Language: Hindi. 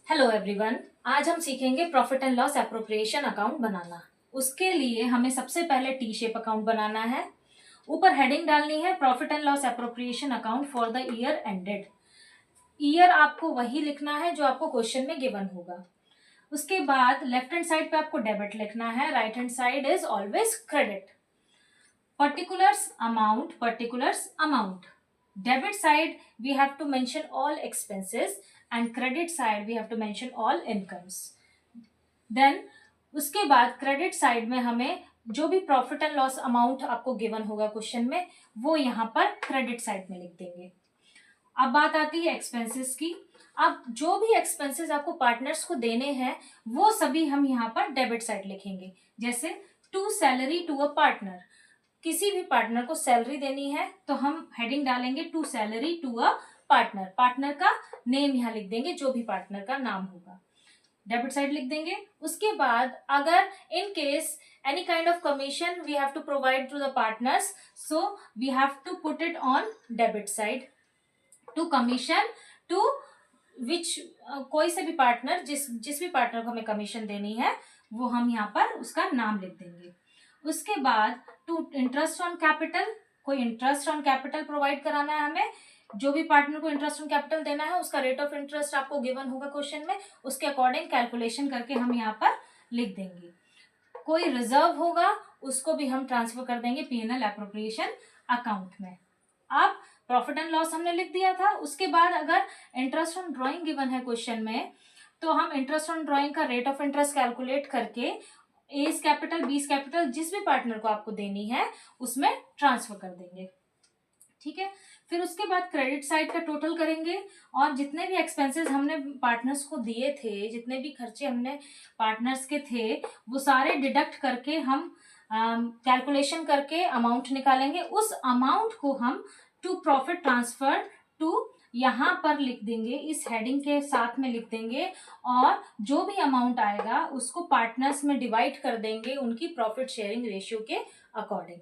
हेलो एवरीवन, आज हम सीखेंगे profit and loss appropriation account बनाना। उसके लिए हमें सबसे पहले टी शेप अकाउंट बनाना है। ऊपर हेडिंग डालनी है profit and loss appropriation account for the year ended. Year आपको वही लिखना है जो आपको क्वेश्चन में गिवन होगा। उसके बाद लेफ्ट हैंड साइड पे आपको डेबिट लिखना है, right hand side is always credit. particulars amount. Debit side we have to mention all expenses and credit side we have to mention all incomes. Then उसके बाद क्रेडिट साइड में हमें जो भी प्रॉफिट एंड लॉस अमाउंट आपको गिवन होगा क्वेश्चन में वो यहाँ पर क्रेडिट साइड में लिख देंगे। अब बात आती है एक्सपेंसेस की। अब जो भी एक्सपेंसेस आपको पार्टनर्स को देने हैं वो सभी हम यहाँ पर डेबिट साइड लिखेंगे। जैसे to salary to a partner, किसी भी पार्टनर को सैलरी देनी है तो हम हेडिंग डालेंगे to salary to a partner. Partner का नेम यहाँ लिख देंगे, जो भी पार्टनर का नाम होगा डेबिट साइड लिख देंगे। उसके बाद अगर in case any kind of commission we have to provide to the partners, so we have to put it on debit side. To commission to which, कोई से भी पार्टनर, जिस भी पार्टनर को हमें कमीशन देनी है वो हम यहाँ पर उसका नाम लिख देंगे। उसके बाद टू इंटरेस्ट ऑन कैपिटल, कोई इंटरेस्ट ऑन कैपिटल प्रोवाइड कराना है हमें। जो भी पार्टनर को इंटरेस्ट ऑन कैपिटल देना है उसका रेट ऑफ इंटरेस्ट आपको गिवन होगा क्वेश्चन में, उसके अकॉर्डिंग कैलकुलेशन करके हम यहाँ पर लिख देंगे। कोई रिजर्व होगा उसको भी हम ट्रांसफर कर देंगे पीएनएल एप्रोप्रिएशन अकाउंट में। अब प्रॉफिट एंड लॉस हमने लिख दिया था। उसके बाद अगर इंटरेस्ट ऑन ड्रॉइंग गिवन है क्वेश्चन में तो हम इंटरेस्ट ऑन ड्रॉइंग का रेट ऑफ इंटरेस्ट कैलकुलेट करके एस कैपिटल बीस कैपिटल जिस भी पार्टनर को आपको देनी है उसमें ट्रांसफर कर देंगे। ठीक है, फिर उसके बाद क्रेडिट साइड का टोटल करेंगे और जितने भी एक्सपेंसेस हमने पार्टनर्स को दिए थे, जितने भी खर्चे हमने पार्टनर्स के थे वो सारे डिडक्ट करके हम कैलकुलेशन करके अमाउंट निकालेंगे। उस अमाउंट को हम टू प्रॉफिट ट्रांसफर टू यहाँ पर लिख देंगे, इस हेडिंग के साथ में लिख देंगे और जो भी अमाउंट आएगा उसको पार्टनर्स में डिवाइड कर देंगे उनकी प्रॉफिट शेयरिंग रेशियो के अकॉर्डिंग।